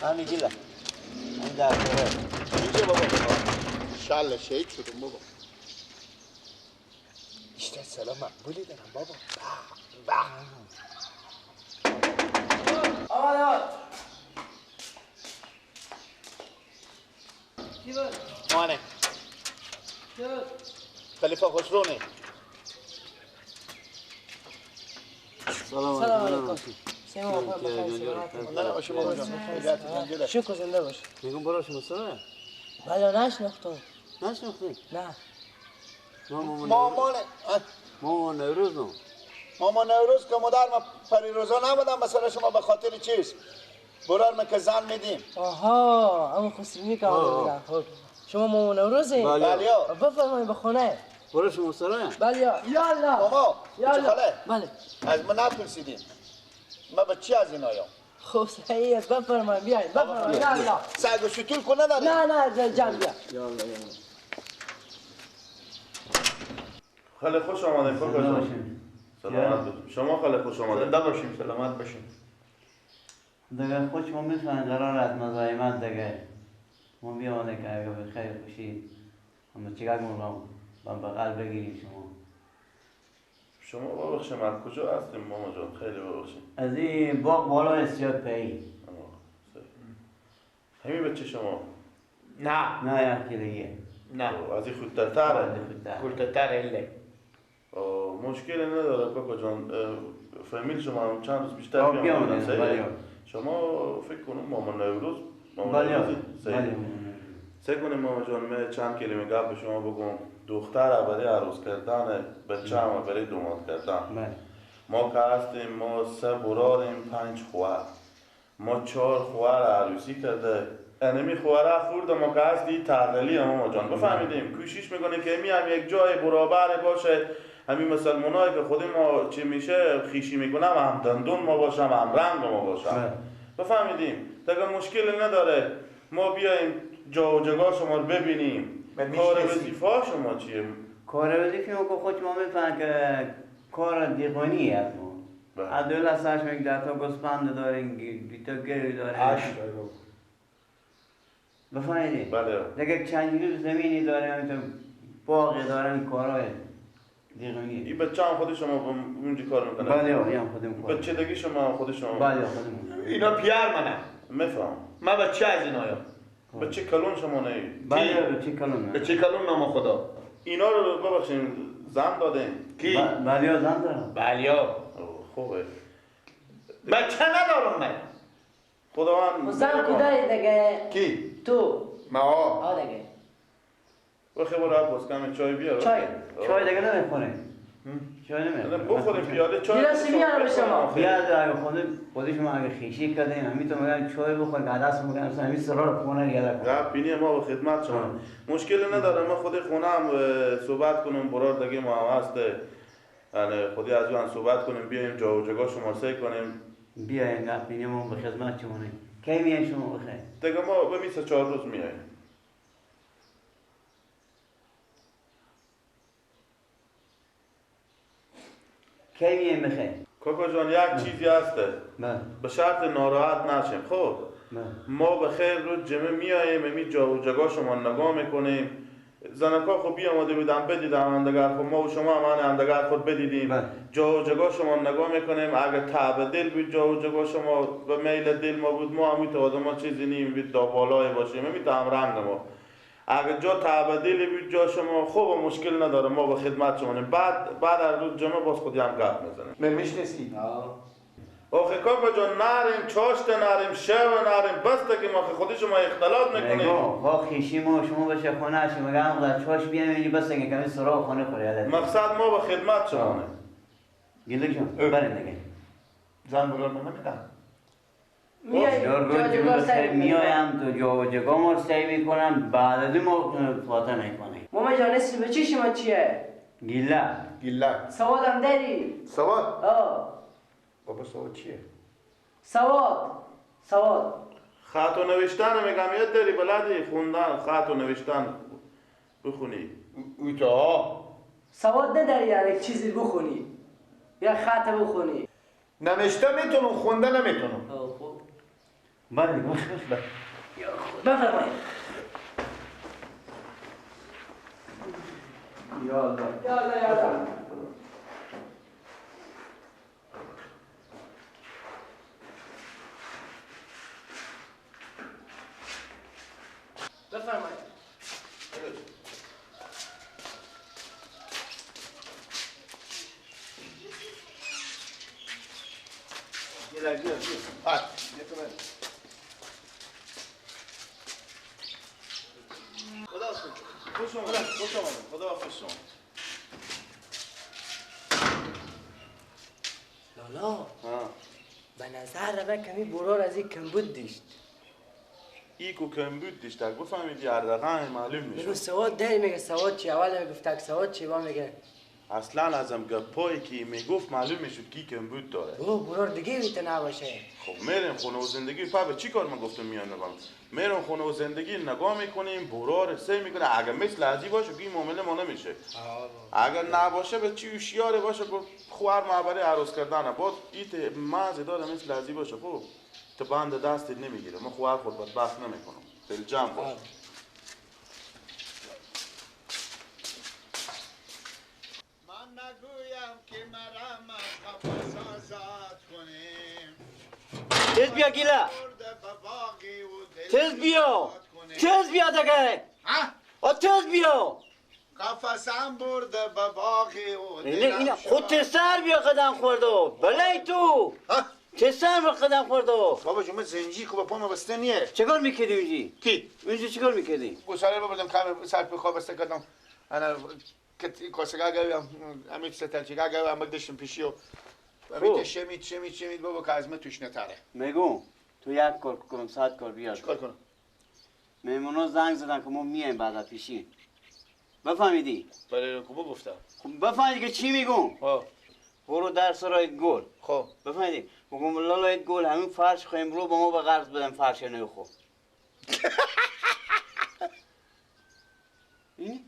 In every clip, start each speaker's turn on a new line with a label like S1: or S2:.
S1: همین گیله این در دوره
S2: اینجا بابا شل شهید شدم بابا اشتر سلام مقبولی دارم بابا
S3: آمد کی بود؟
S2: مانه
S3: کی بود؟
S2: خلیفه خسرونه
S1: سلام
S3: علیکم سلام علیکم
S2: نه باشه بابا جان
S3: شکر زنده باش
S1: میگم برو شما سره
S3: بله نشناختم
S1: نشناختی
S3: نه
S2: مامان
S1: نوروز نو
S2: ماما نوروز که مادر ما پریروزا نبودم مثلا شما به خاطر چیز برار که زن میدیم
S3: آها اما خسرونی که آمده بودن خب شما ماما نوروزی؟
S2: بله
S3: بفرمایید به خونه
S1: برو شما سره
S3: بله یالا
S2: ماما چه خاله
S3: بله
S2: از من نپرسیدیم ما به چی از این آیا
S3: خب صحیحه بفرمایید بیایید بفرمایید یالا
S2: سگ و شتول کنه نداری؟
S3: نه جمع بیا
S1: یالا
S4: خیلی خوش آمده کاکا جان. سلامت باشیم. شما خیلی خوش آمده.
S5: زنده باشیم سلامت باشیم.
S1: دیگه خوش ما میفهمیم قرار است مزاحمت دیگه ما بیامده که اگه به خیر خوشی اما چیکار کنم با بغل بگیریم
S4: شما ببخشیم از کجا هستیم ماما جان؟ خیلی ببخشیم.
S1: از این باغ بالا استیاد پایی
S4: همین بچه شما؟
S1: نه یکی دیگه
S5: نه
S4: از این خودتره؟
S5: خودتر اله
S4: مشکلی نداره کاکا جان. فامیل شما هم چند روز بیشتر بیامدن صحیح؟ شما فکر کنم ماما نوروز سه کنیم ماما جان من چند کلمه گپ به شما بگم. دختر برای عروس کردن بچه هم برای دوماد کردن ما که هستیم ما 3 برادریم 5 خواهر ما 4 خواهر عروسی کرده انمی خواهر خورده ما که هستی تغلی ماما جان بفهمیدیم کوشش میکنیم که هم یک جای برابر باشه همین مسلمانایی که خود ما چی میشه خیشی میکنم هم دندون ما باشم هم رنگ ما باشم بفهمیدیم دیگه مشکلی نداره ما بیایم جا و جگاه شما رو ببینیم کار وظیفه شما چیه؟
S1: کار وظیفه ما که خود ما میفهمم که کار دیقانی است ما عدل سرش میگه 10 تا گوسفند داریم 2 تا گری داریم
S5: 8
S1: بفهمیدیم؟
S4: بله
S1: دیگه چند جور زمینی داریم همینطور باقی داریم کارهای دیقانی
S4: این بچه هم خود شما اونجا کار میکنه؟
S1: بله هم خودم کار
S4: بچه دیگه شما خود شما؟
S1: بله خودم
S5: اینا پیار منه
S4: میفهم
S5: من بچه از این آیا
S4: بچه کلون شما نه؟
S1: بله بچه کلون
S5: بچه کلون نام خدا
S4: اینا رو ببخشیم زن دادیم
S5: کی؟
S1: بله زن دارم
S5: بلیا
S4: خوبه
S5: بچه ندارم من
S4: خداوند
S3: زن کدایی دیگه
S5: کی؟
S3: تو
S5: ما
S3: دیگه
S4: بخیر برای باز کمی چای بیار
S1: چای دیگه نمیخوره چای نمیخوره
S4: بخوریم پیاده چای
S3: گیلاسی بیارم به شما
S1: پیاده اگه خودش ما اگه خیشی کردیم همین تو میگن چای بخور که دست میگن مثلا همین سرا رو خونه یاد کن
S4: گپ بینی ما به خدمت شما مشکلی نداره ما خود خونه هم صحبت کنم برار دیگه ما هم هست یعنی خودی از اون صحبت کنیم بیایم جا و جگاه شما سعی کنیم
S1: بیاین گپ بینی ما به خدمت شما نه کی میای شما بخیر
S4: دیگه ما به 24 روز میاییم
S1: کی میای بخیر
S4: کاکا جان یک چیزی هسته به شرط ناراحت نشیم خب ما به خیر روز جمعه میاییم امی جا و جگاه شما نگاه میکنیم زنکا خب بیامده بودم بدیدم همدگر خب ما و شما هم همدگر خود بدیدیم جا و جگاه شما نگاه میکنیم اگه تعب دل بود جا و جگاه شما به میل دل ما بود ما هم میتواده ما چیزی نیم بید دابالای باشیم میتوام رنگ ما اگه جا تعب دلی بود جا شما خوب و مشکل نداره ما به خدمت شما نیم بعد از روز جمعه باز خودی هم گفت میزنیم
S5: من میشنسی
S4: آخه کاکا جان نریم چاشت نریم شو نریم بسته که ما خودی شما اختلاط میکنیم
S1: ها خیشی ما شما بشه خونه شما مگه هم در چاش بیایم اینجا بسته که کمی سراغ خونه خوری
S4: مقصد ما به خدمت شما نه
S1: گله جان بریم دیگه
S5: زن برار من نمیدم
S1: میایم تو جا و جگاه ما رو سعی میکنم بعد از ما فاتح میکنیم
S3: ماما جان اسم بچه شما چیه؟
S1: گله
S3: سوادم داری؟
S5: سواد؟
S3: آه
S5: بابا سواد چیه؟
S3: سواد
S4: خط و نوشتن میگم یاد داری بلدی خوندن خط و نوشتن بخونی
S5: اوتا
S3: سواد نداری یعنی چیزی بخونی یا خط بخونی
S5: نوشته میتونم خونده نمیتونم
S1: بله گوش بفرمایید. یا الله
S3: یا الله یا الله. بفرمایید.
S2: خوش آمدید. خداحافظ شما.
S3: لالا به نظر من کمی برار از این کمبود داشت.
S4: ایکو کمبود دیشتر بفهمیدی اردقان معلوم
S3: میگو
S4: میشه.
S3: سواد ده میگه سواد چی اول میگفت سواد چی با میگه
S4: اصلا ازم گپایی که میگفت معلوم میشد کی کمبود داره.
S3: او برار دیگه میتونه نباشه.
S4: خب میریم خونه و زندگی به چی کار من گفتم میان نگم میریم خونه و زندگی نگاه میکنیم برار سه میکنه اگر مثل ازی باشه که این معامله ما نمیشه. اگر نباشه به چی هوشیاره باشه خوار معبره عروس کردن بود ایت مازه داره مثل ازی باشه خب تو بند دستت نمیگیره من خوار خود بدبخت نمیکنم دل جمع باش.
S2: من نگویم که مرا قفس آزاد کنیم.
S1: تیز بیا گیلا. تیز بیا. تیز بیا دگه.
S2: ها؟
S1: تیز بیا.
S2: قفسم برده به باقی و
S1: اینا خود تسر بیا قدم خوردو. بله تو. تسر بیا قدم خوردو.
S2: بابا جون من زنجیر که با پا بسته نیه.
S1: چیکار میکردی اونجی؟
S2: کی؟
S1: اونجی چیکار میکردی؟
S2: گوساله بردم کم سر به خواب بسته کردم. انا کاسگاه گویم امیت ستلچگاه گویم بگدشتم پیشی و امیت شمید بابا که از من توش نتره.
S1: میگم تو یک کار کنم 100 کار بیاد.
S2: چیکار کنم؟
S1: میمونا زنگ زدن که ما میایم بعد از پیشی. بفهمیدی؟
S2: برای کو گفتم.
S1: خب بفهمیدی که چی میگم؟
S2: ها.
S1: برو در سرایت گل.
S2: خب.
S1: بفهمیدی؟ بگم لالایت گل همین فرش خو امرو با ما به قرض بدم فرش نو خو.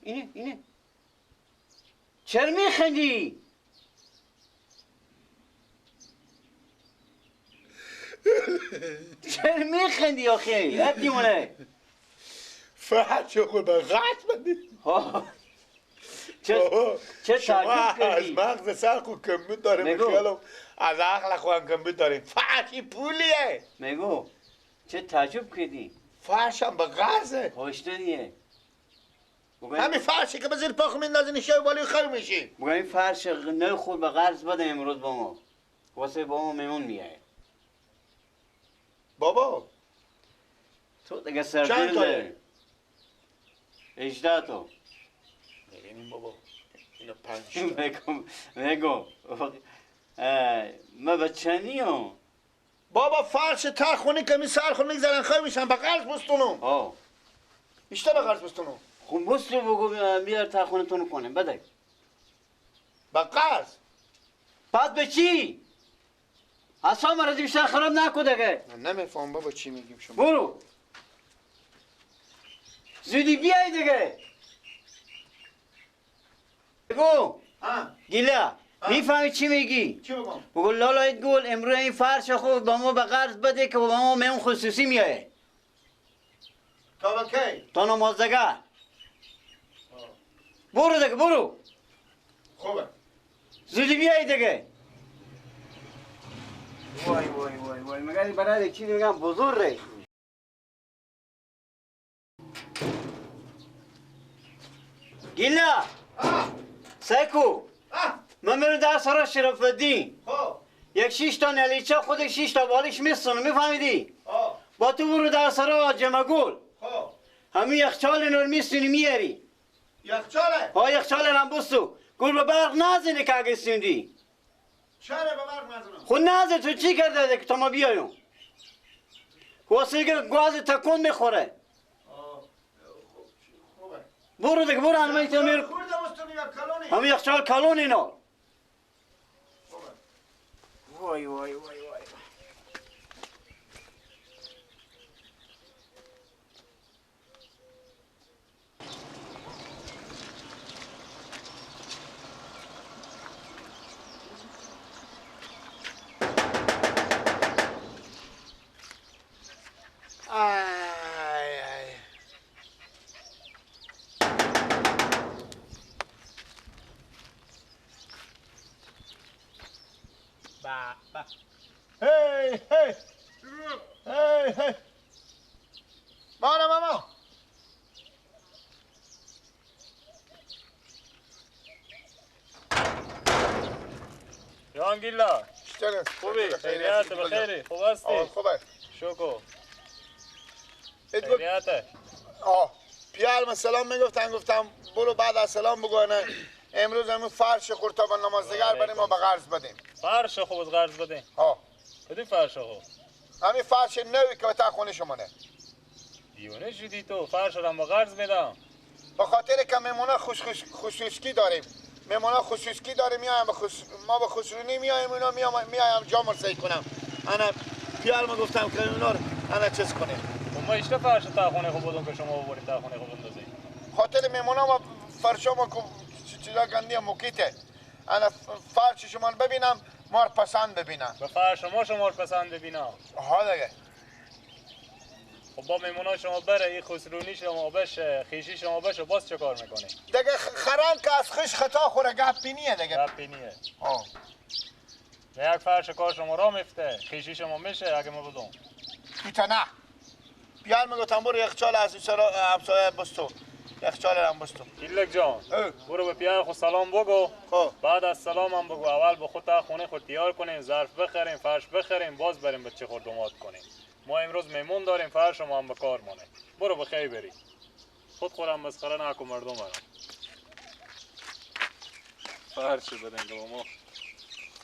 S1: اینه. چرا میخندی؟ چرا میخندی آخه؟ ابدیمونه.
S2: فرش خود به غط بدی.
S1: چه
S2: شما
S1: تعجب
S2: از
S1: کردی؟
S2: مغز سر خود کمبود داره
S1: نگو.
S2: میخیالم از عقل خود کمبود داریم. فرشی پولیه.
S1: میگو چه تعجب کردی؟
S2: فرشم به غرزه.
S1: هاشتریه.
S2: همین فرشی که به زیر پاخ میندازی نشه بالی خیر میشی.
S1: بگم این فرش نو خود به قرض بده امروز با ما. واسه با ما میمون میایه.
S2: بابا
S1: تو دیگه سردیل
S2: چند تایه؟
S1: داری. 18 تا.
S2: ببینیم بابا اینو 5
S1: میگم ما بچه نیم.
S2: بابا فرش تا خونی که می سر خون میگذارن خیر میشن به قرض بستونم. بیشتر به قرض بستونم.
S1: خب بسلو بگو بیار تا خونتون کنیم بده.
S2: به قرض.
S1: پس به چی؟ اصلا مرا بیشتر خراب نکو دیگه.
S2: من نمیفهم بابا چی میگیم شما.
S1: برو. زودی بیای دیگه. بگو. گیلا. میفهمی چی میگی؟
S2: چی بگم؟
S1: بگو لالایت گل امروز این فرش خود با ما به قرض بده که با ما میون خصوصی میایه.
S2: تا به کی؟
S1: تا نمازدگه. برو دیگه برو.
S2: خوبه.
S1: زودی بیای دیگه. وای مگر برای چی میگم بزرگه. گیلا. سیکو. من میرم در سرا شرف الدین.
S2: خب.
S1: یک 6 تا نلیچه خودش 6 تا بالش میسونه میفهمیدی؟ با تو برو در سرا جمگول.
S2: خب.
S1: همین یخچال نور میسونی میاری.
S2: یخچاله؟
S1: ها یخچال رنبوستو. گل به برق نزنی که اگه سوندی.
S2: چرا به برق نزنم؟
S1: خود نزد تو چی کرده که تا ما بیایم؟ واسه که گاز تکون میخوره.
S2: خوبه.
S1: برو دیگه برو همین تو میر.
S2: خورده بستونی یا کلونی؟
S1: همین یخچال کلون اینا.
S2: خوبه.
S1: وای
S2: هی هی هی هی مانا ماما
S6: جهانگیرلا
S2: چطوره؟
S6: خوبی؟ خیریت بخیری؟ خوب هستی؟
S2: خوبه
S6: شکر
S2: ات گفت
S6: خیریته
S2: پیال من سلام میگفتن گفتم برو بعد از سلام بگو نه امروز همون فرش خورتابا نمازدگر بریم ما به قرض بدیم
S6: فرش خوب از قرض بدین کدی فرش خوب؟
S2: همین فرش نوی که تا خونه شما نه
S6: دیونه شدی تو فرش را ما قرض بدم
S2: به خاطر که میمونه خصوصی داریم میمونه خصوصی داریم میایم ما به خسرونی میایم اونا میایم جامر سعی کنم انا پیال من گفتم که اونا رو انا چیز کنیم
S6: ما اشته فرش تا خونه خوب بودم که شما ببرید تا خونه خوب اندازی
S2: خاطر میمونه ما فرشا ما چیزا گندی موکیته انا فرش شما ببینم مار پسند ببینم
S6: به فرش شما پسند ببینم
S2: ها دیگه
S6: خب با میمونه شما بره این خسرونی شما بشه خیشی شما بشه باز چه کار میکنی؟
S2: دیگه خران که از خش خطا خوره گپی نیه دیگه
S6: گپی نیه یک فرش کار شما را میفته خیشی شما میشه اگه ما بدون
S2: بیتا نه بیار میگفتم برو یخچال از این سرا همسایه بستو یخچال هم بستو
S6: ایلک جان برو به پیار خود سلام بگو بعد از سلام هم بگو اول به خود خونه خود تیار کنیم ظرف بخریم فرش بخریم باز بریم بچه خود دومات کنیم ما امروز میمون داریم فرش ما هم به کار مونه برو بخیر بری خودم مسخره نکن مردم را فرش بدن که ما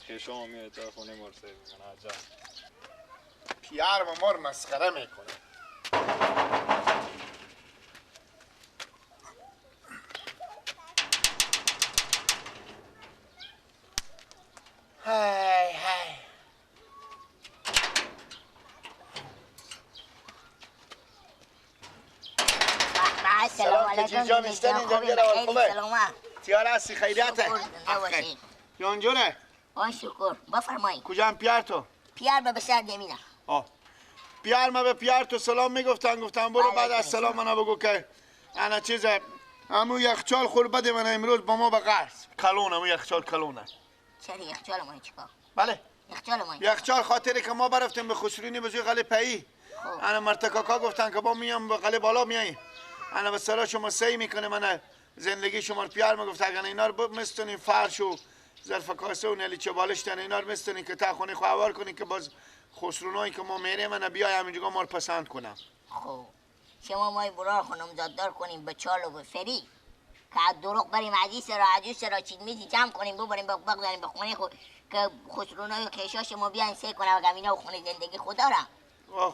S6: خیشا میاد تا خونه مرسه میکنه عجب
S2: پیار مار مسخره میکنه های های
S7: سلام علیکم
S2: جیجا میستن اینجا بیاره اول خوبه
S7: سلام
S2: تیار هستی خیریته جانجوره
S7: آی شکر بفرمایید
S2: کجا هم پیار تو
S7: پیار به بسر نمینه
S2: پیار ما به پیار تو سلام میگفتن گفتم برو بعد از سلام منو بگو که انا چیزه همون یخچال خور بده من امروز با ما به قرض کلون همون یخچال کلونه
S7: چرا یخچال ما چیکار
S2: بله
S7: یخچال ما
S2: یخچال خاطری که ما برفتیم به خسرونی به زوی قلعه پایی انا مرتکاکا گفتن که با میام به قلعه بالا میاییم انا به سرا شما سعی میکنه من زندگی شما رو پیار میگفت اگر اینا رو مستونین فرش و ظرف کاسه و نلیچه بالشتن اینا رو مستونین که تا خونه خواه کنین که باز خسرونایی که ما میریم من بیای همینجا ما رو پسند کنم
S7: خب شما مای برار خونم زاددار کنیم به چال و به فری که از دروغ بریم عجیس را چید میزی جمع کنیم ببریم بگذاریم به خونه خود که خسرونای و کشا شما بیاین سعی کنم و گمینا و خونه زندگی خود دارم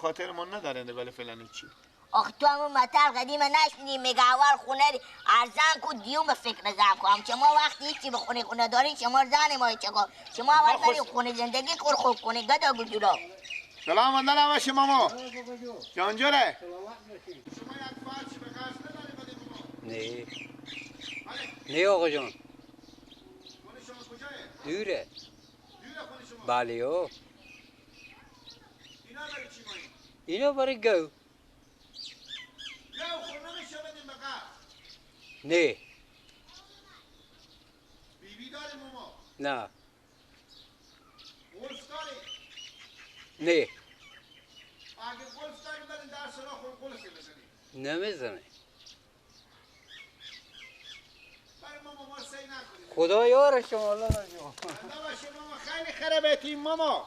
S2: خاطر من ندارنده ولی فعلا چی
S7: آخ تو همون مطل قدیم نشنیدی میگه اول خونه ارزن کو دیوم به فکر زن کنم شما وقتی هیچی به خونه دارین شما زن ما چکار شما اول بریم خونه زندگی کن خوب کنی گدا گجورا
S2: سلام اندر باشه ماما جانجوره
S8: نه نه آقا جان دوره بله اینا برای گو نه
S2: بیبی داره ماما
S8: نه
S2: ولف داره
S8: نه
S2: اگه ولف داری برین در سراخ و قلفی بزنی
S8: نمیزنه
S2: برای ماما ما سی نکنیم
S8: خدا یار شما الله نجا
S2: باشه ماما خیلی خرابتیم ماما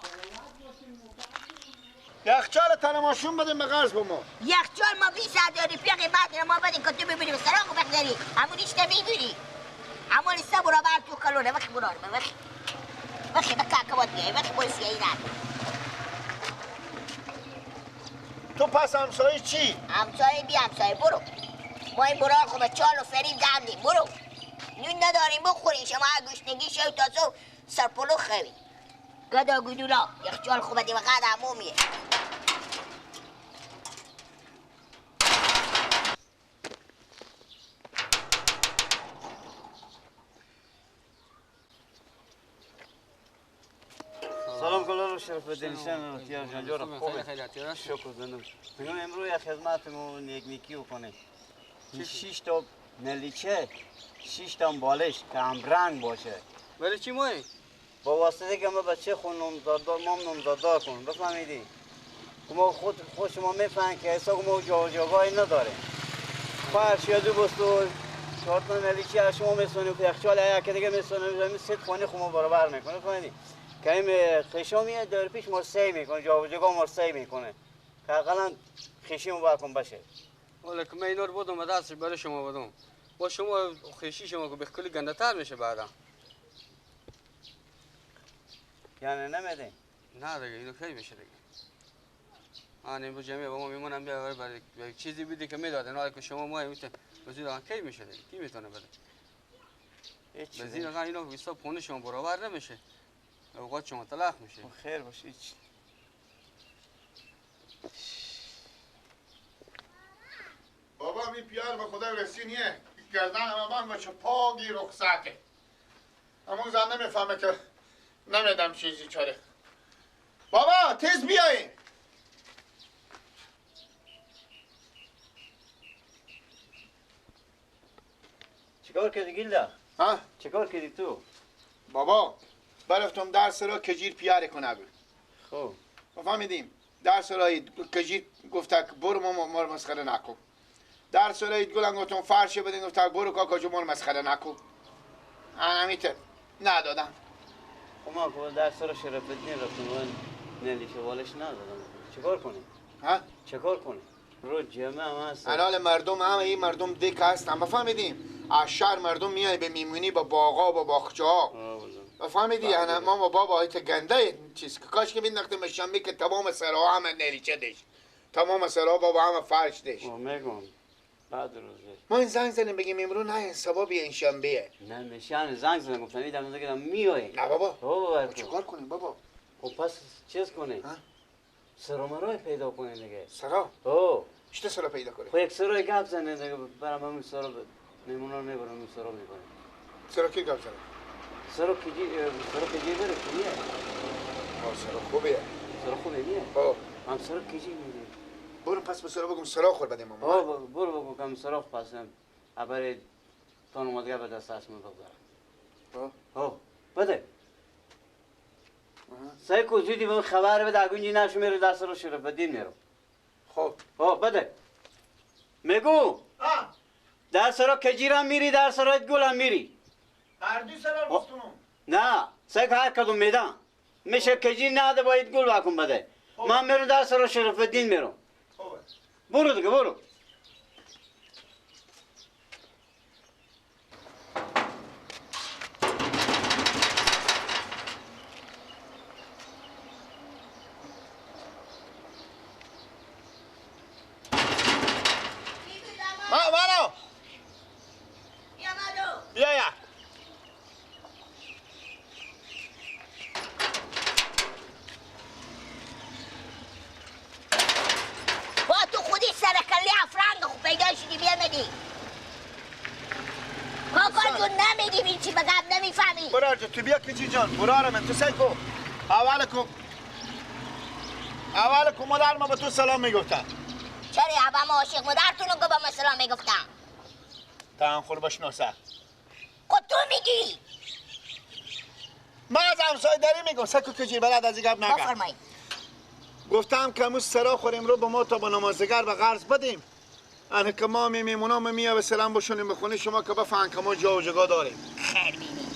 S2: یخچال تنماشون بدیم به قرض با ما
S7: یخچال ما 20 داری پی قیمت ما بدین که تو ببینی به سراغ بخداری همون ایشته میبینی همون ایسته برا بر تو کلونه وقتی برار وقتی بکا کبات بیایی وقتی پلیسی ای ناد
S2: تو پس همسایی چی؟
S7: همسایه بی همسایه برو ما این برار خوبه چال و فریم دندیم برو نون نداریم بخوریم شما گوشنگی شوی تازو سرپلو خوی گدا گدولا یخچال خوبه دی وقت عمومیه
S1: سلام کلا شرف دلیشن تیار جان جورم خوبه شکر زندم میگم امروز یه خدمتمون یک نیکی بکنه 6 تا نلیچه 6 تا بالش که هم رنگ باشه
S8: ولی چی مایی؟
S1: با واسطه که ما بچه خون نامزاددار ما نامزاددار کن بفهمیدی؟ ما خود شما میفهمید که حساب ما جاگاهی نداره فرش یا دو بستو چهارتان ملیچی از شما میسونیم که یخچال یک دیگه میسونیم زمین ست خونه خود ما برابر میکنه فهمیدی؟ که این خشامی داره پیش ما سی میکنه جاگاه ما سی میکنه که اقلا خشی ما باید کن بشه
S8: ولی که من اینا رو بودم و دستش برای شما بودم با شما خیشی شما که بخکلی گنده تر میشه بعدا
S1: یعنی نمیده؟
S8: نه دیگه اینو خیلی میشه دیگه من این جمعه با ما میمونم بیا برای چیزی بیدی که میدادن حالا که شما ما میتونه وزیر آن کی میشه دیگه کی میتونه بده وزیر آن اینو حساب خونه شما برابر نمیشه اوقات شما طلاق میشه
S1: خیر باشه هیچ
S2: بابا می پیار به خدا رسینیه گردن من با چه پاگی رخصته اما زن نمیفهمه که نمیدم چیزی چاره بابا تیز بیایی
S1: چیکار کردی گیلدا؟
S2: ها؟
S1: چیکار کردی تو؟
S2: بابا برفتم درس را کجیر پیاره کنه بود
S1: خب
S2: فهمیدیم درس را کجیر گفته که برو ما رو مسخره نکن درس را گلن گفتم فرشه بدین گفته برو کاکا جو ما رو مسخره نکن همیته ندادم
S1: خب ما که درس را شرفت رفتم و نلی شوالش ندادم چیکار کنی؟
S2: ها؟
S1: چیکار کنی؟ رو جمعه هم هست
S2: الان مردم همه این مردم دیک هستن بفهمیدیم از شهر مردم میای به میمونی با باغا با باغچه ها بفهمیدی یعنی ما با بابا ایت گنده چیز که کاش که بینداختیم شنبه که تمام سرها همه نریچه دش تمام سرها بابا همه فرش دش
S1: میگم بعد روزه
S2: ما این زنگ زنیم بگیم امرو نه سبب این شنبه
S1: نه میشن زنگ زدم گفتم میدم دیگه میای
S2: نه بابا
S1: بابا
S2: چیکار کنیم بابا
S1: خب پس چیز کنی سرامرای پیدا کنی دیگه
S2: سرا
S1: او
S2: چطور سرا پیدا کنیم
S1: خب یک سرای گپ زنه دیگه برام همین سرا میمونا میبرم این سرا میبرم
S2: سرا کی گپ زنه
S1: سرا کجی بره کیه
S2: سرا خوبه
S1: سرا خوبه نیه هم سرا کجی میره
S2: برو پس به سرا بگم سرا خور بدیم ماما
S1: برو بگو کم سرا پسم ابر تون مدگه به دست اسم بگذارم بده سعی کو زودی به خبر بده اگونجی نشو میره دست رو شرف بدین میرو خب بده میگو در سرا کجیرم میری در سرا گلم میری
S2: هر دو سرا گفتم
S1: نه سعی هر کدوم میدم میشه کجی نده باید گل واکن بده من میرم در سرا شرف الدین میرم برو دیگه برو
S2: مانو بیا یا
S7: با تو خودی سرکلی افرنگ خوب پیدا شدی بیا ندی کاکا جون نمیدی بین چی بگم نمیفهمی
S2: برار جو تو بیا کجی جان برار من تو سعی کو اول کو مادر ما به تو سلام میگفتن
S7: چرا ابا عاشق مادرتونو که با من سلام میگفتم
S2: تا هم خور بشناسه
S7: خود تو میگی
S2: من از همسایه داری میگم سکو کجی بلد از گپ نگم
S7: بفرمایید
S2: گفتم که امروز سرا خوریم رو به ما تا با نمازگر به قرض بدیم انه که ما میمونا میا به سلام بشونیم بخونه شما که بفهم که ما جا و جگا داریم
S7: خیر بینی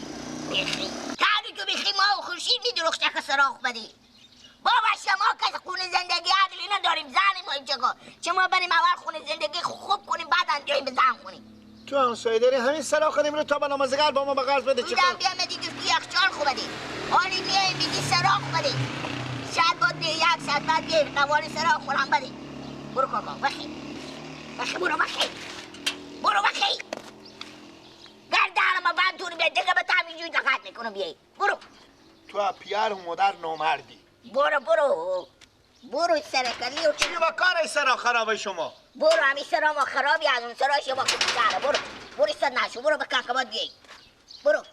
S7: بخی تانی تو بخی ما و خورشید میدروخته که سراخ بدی بابا شما که خونه زندگی عدلی نداریم زنیم و این جگا چه ما بریم اول خونه زندگی خوب کنیم بعد انجایی به زن کنیم
S2: تو همسایه داری همین سرا خوریم رو تا با نمازگر با ما به قرض بده
S7: بودم بیا مدی گفتی یخچال خوب بدی حالی میای میگی سراخ بدی شاید با یک ساعت بعد بیای قوال سراخ خورم بدی برو کاکا بخی برو بخی گردن ما بعد دور بیاد دیگه به تمیجوی دقت میکنم بیایی برو
S2: تو پیار و مادر نامردی
S7: برو سرکلی و
S2: چی با کار سرا خرابه شما
S7: برو همی سرا ما خرابی از اون سرا شما کبیتره برو ایستاد نشو برو به کاکبات بیایی برو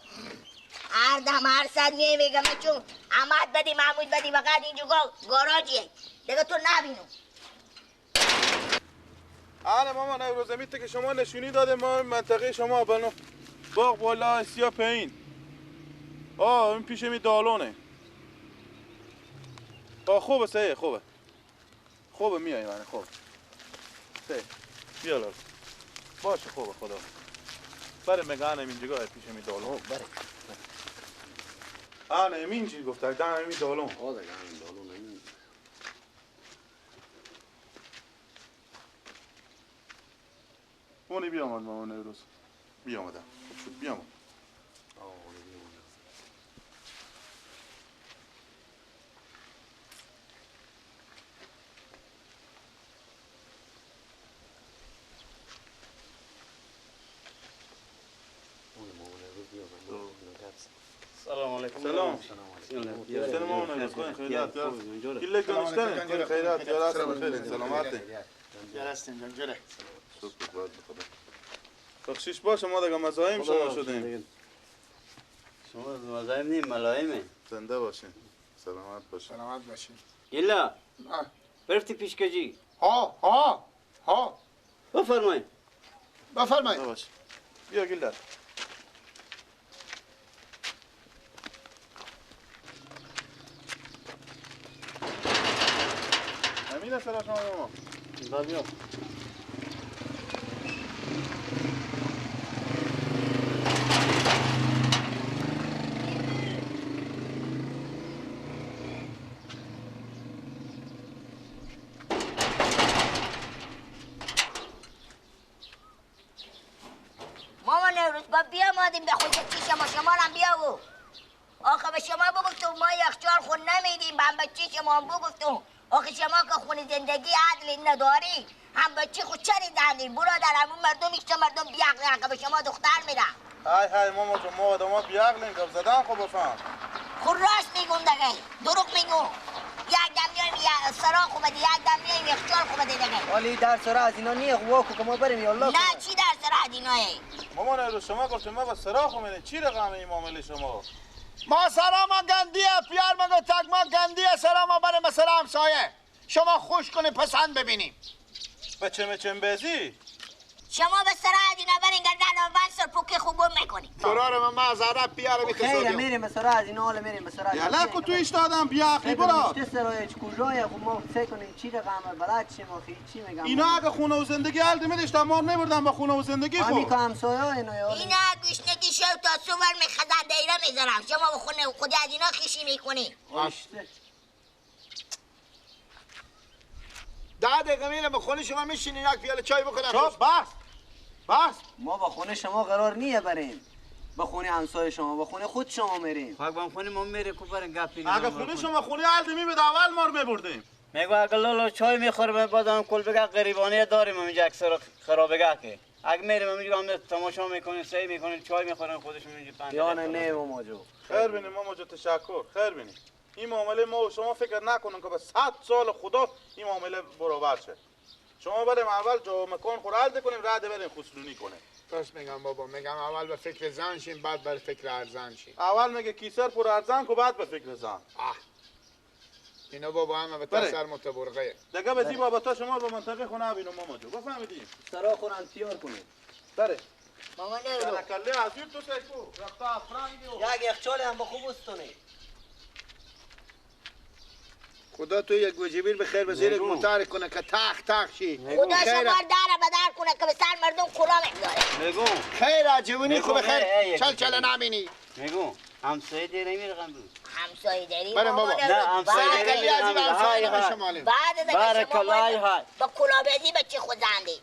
S7: هر دم هر صد میگم چون احمد بدی محمود بدی فقط اینجا گاراجیه دیگه تو نبینو
S4: آره ماما نوروز میته که شما نشونی داده ما منطقه شما بنو باغ بالا سیا پایین این پیش می دالونه. خوبه سه خوبه. خوبه میای من خوب. سه بیا لار. باشه خوبه خدا. بره مگانه این جگاه پیش می دالون.
S5: بره.
S4: آنه امین چی گفته؟ دان امین دالون.
S5: دیگه همین دالون امین.
S4: اونی بیامد مامان امروز. بیامدم. خوب شد بیامد.
S1: سلام علیکم.
S4: سلام. سلام مامان امروز کوین خیرات یار. کلی دانشتن کوین خیرات یار اصلا خیلی سلامتی.
S5: جرستیم جان جره.
S4: شکر باید خدا. بخشش باشه ما دیگه مزاحم شما شدیم.
S1: شما مزاحم نیم ملایمه.
S4: زنده باشین. سلامت باشین.
S5: سلامت باشین.
S1: گلا. برفتی پیشکجی.
S5: ها.
S1: بفرمایید.
S5: بفرمایید.
S4: باش. بیا گلدر. امین سلام شما ماما.
S1: بیا.
S7: مامان امروز با بیامادیم به خود چی شما هم بیاو. آخه به شما بگفتم ما یخچال خون نمیدیم هم بچه شما هم بگفتم. آخه شما که خون زندگی عدل نداری هم بچه خود چری دندین برادر همون مردم ایشتا مردم بیعقلن که به شما دختر میرم.
S4: های ماما جون ما آدما بیعقلیم گپ زدن خب بفهم.
S7: خود راست میگم دقیق دروغ میگم. یک دم میایم یا سرا خوبه یک دم میایم یخچال خوبه دیگه.
S3: ولی در سرا از اینا نیه واکو که ما بریم یا الله.
S7: نه چی در سرا از اینایی؟
S4: مامان امروز شما گفتیم ما با سراخ می‌بینیم چی رقم این معامله شما؟
S2: ما سراما گندیه پیار مگو تک ما گندیه سراما بریم به سرام سایه. شما خوش کنی پسند ببینیم.
S4: بچه بزی؟
S7: شما به سرا از اینا برین گردن و بند سر پوکی خوبم میکنی.
S2: قرار من زهره پیار
S3: خیلی
S2: میتونم.
S3: میریم به سرا از اینا حالا میریم به سرا.
S4: یلا کو تو ایستادم بیعقلی برا.
S3: چه سرای کجای خب ما فکر کنیم چی رقمه بلد چی ما چی میگم.
S4: اینا اگه خونه و زندگی حل میداشتن ما نمیبردن با خونه و زندگی
S3: همین
S4: خب.
S3: که همسایه اینا یا
S7: اینا گوشنگی شو تا سوور میخدن دیره میزنم. شما به خونه خودی از اینا خیشی میکنی.
S2: ده دقیقه میرم به خونه شما میشینین یک پیاله چای بخورم.
S4: چوب بس.
S3: ما با خونه شما قرار نیه بریم. به خونه همسایه شما با خونه خود شما میریم.
S1: خاک بام خونه ما میره کو برن گپی.
S4: اگه خونه شما خونه حل میبود اول ما رو میبردیم.
S1: میگو اگه لولو چای میخوره بازم کل بگه غریبانه داریم اینجا اکثر خرابگه که اگه میریم اینجا هم تماشا میکنیم سعی میکنیم چای میخورن خودشون اینجا پنج
S3: یا نه ماما جو
S4: خیر بینیم ماما جو تشکر خیر بینیم. این معامله ما و شما فکر نکنن که به 100 سال خدا این معامله برابر شه. شما بریم اول جو مکان خور حل کنیم رد بریم خسرونی کنیم.
S5: راست میگم بابا میگم اول به فکر زن شیم بعد به فکر ارزن شیم.
S4: اول میگه کیسر پر ارزن که بعد به فکر زن.
S5: اینا بابا همه به تسر متبرقه.
S4: دیگه به زیبا با تا شما به منطقه خونه بینم ماما جو بفهمیدیم.
S3: سرا خورن تیار کنید.
S4: بله.
S7: ماما نه
S4: کله ازیر تو سیکو رفتا افرنگی
S3: یک یخچال هم با خوب استونه.
S2: خدا تو یک گوجبیر به خیر وزیر متحرک کنه که تخت شی.
S7: خدا شما داره بدر کنه که به سر مردم کلا میگذاره.
S1: میگو
S2: خیر جوونی خوب خیر چل نامینی.
S1: میگو همسایه دیره میرقم بود.
S7: همسایه داری
S2: بریم بابا.
S1: نه همسایه دیره میرقم های
S2: شمالی.
S7: بعد از
S1: بارک الله های
S7: با کلا بزی بچه خود زندی.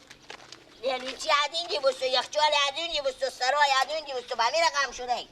S7: یعنی چی از اینجی بستو یخچال از اینجی بستو سرای از اینجی بستو به می رقم شده